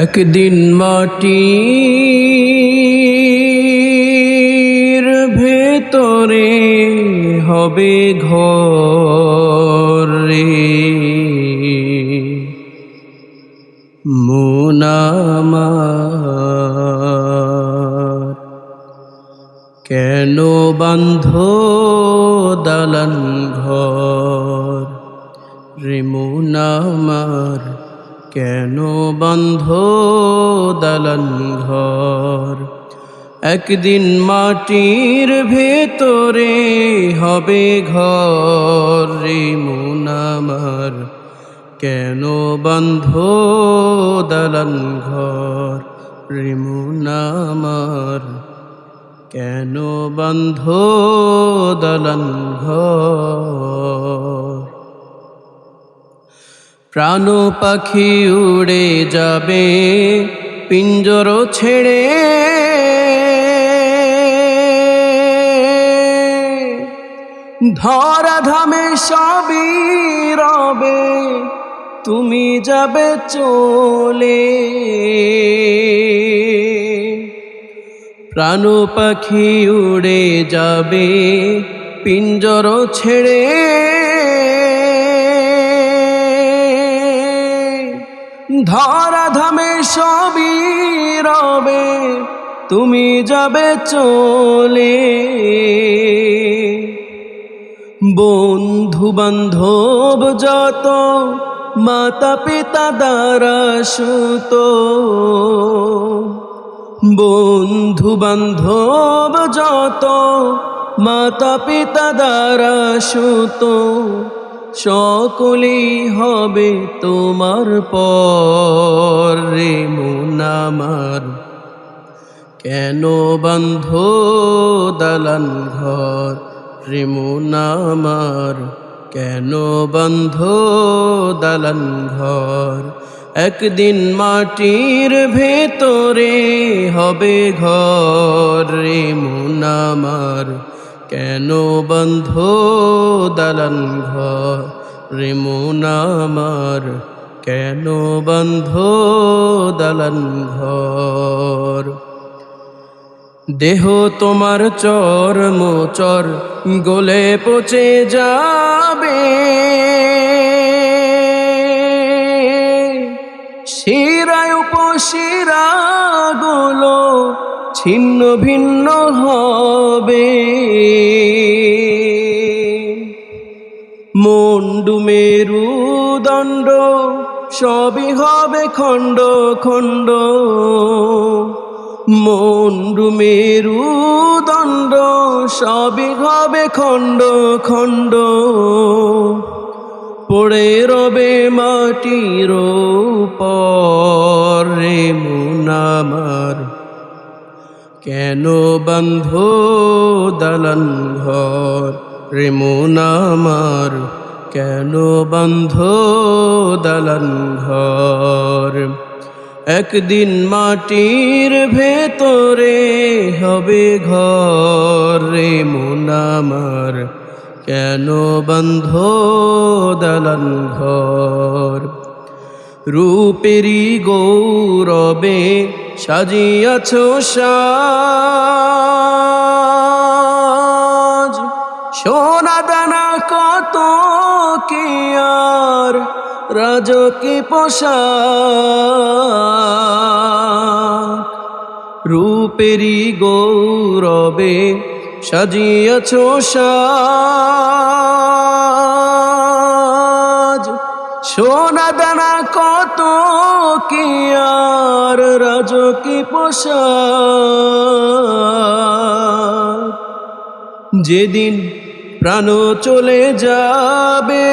একদিন মাটির ভেতরে হবে ঘর রে, মন আমার কেন বাঁধো দালান ঘর রে, মন আমার কেন বাঁধো দালান ঘর। একদিন মাটির ভেতরে হবে ঘর রে, মন আমার কেন বাঁধো দালান ঘর রে, মন আমার কেন বাঁধো দালান ঘর। প্রাণ পাখি উড়ে যাবে পিঞ্জর ছেড়ে, ধরা ধামে সবই রবে, তুমি যাবে চলে। প্রাণ পাখি উড়ে যাবে পিঞ্জর ছেড়ে, ধরা ধামে সবই রবে, তুমি যাবে চলে। বন্ধু বান্ধব যত মাতা পিতা দ্বারা সুত, বন্ধু বান্ধব যত মাতা পিতা দ্বারা সুত, সকলেই হবে তোমার পর রে, মন আমার কেন বাঁধো দালান ঘর রে, মন আমার কেন বাঁধো দালান ঘর। একদিন মাটির ভেতরে হবে ঘর রে, মন আমার কেন বাঁধো দালান ঘর রে, মন আমার কেন বাঁধো দালান ঘর। দেহ তোমার চর্ম চর গলে পচে যাবে, শিরায় উপশিরা গুলো ছিন্ন ভিন্ন হবে, মুন্ডু মেরুদণ্ড সবই হবে খণ্ড খণ্ড, মুন্ডু মেরুদণ্ড সবই হবে খণ্ড খণ্ড, পড়ে রবে মাটির উপর রে, মন আমার কেন বাঁধো দালান ঘর রে, মন আমার কেন বাঁধো দালান ঘর। একদিন মাটির ভেতরে হবে ঘর রে, মন আমার কেন বাঁধো দালান ঘর। রূপেরি গৌরবে সাজিয়াছ সাজ, সোনা দানা কত কি আর রাজকী পোশাক। রূপেরি গৌরবে সাজিয়াছ সাজ, সোনা দানা কত কি আর রাজকী পোশাক। যেদিন প্রাণ চলে যাবে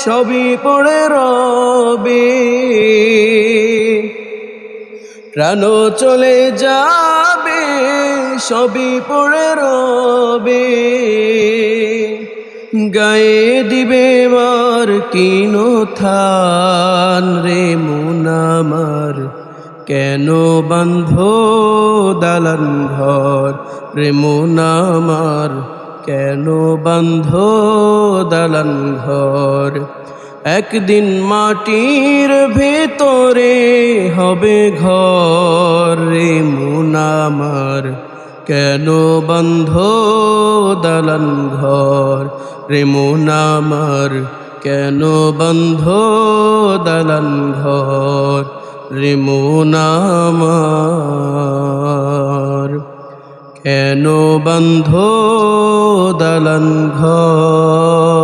সবই পড়ে রবে, প্রাণ চলে যাবে সবই পড়ে রবে, গায়ে দিবে মার কিন থান রে, মন আমার কেন বাঁধো দালান ঘর রে, মন আমার কেন বাঁধো দালান ঘর। একদিন মাটির ভেতরে হবে ঘর রে মন আমার, কেন বন্ধ দালান ঘর রে মন আমার, কেন বন্ধ দালান ঘর রে মন আমার, কেন বন্ধ দালান ঘর।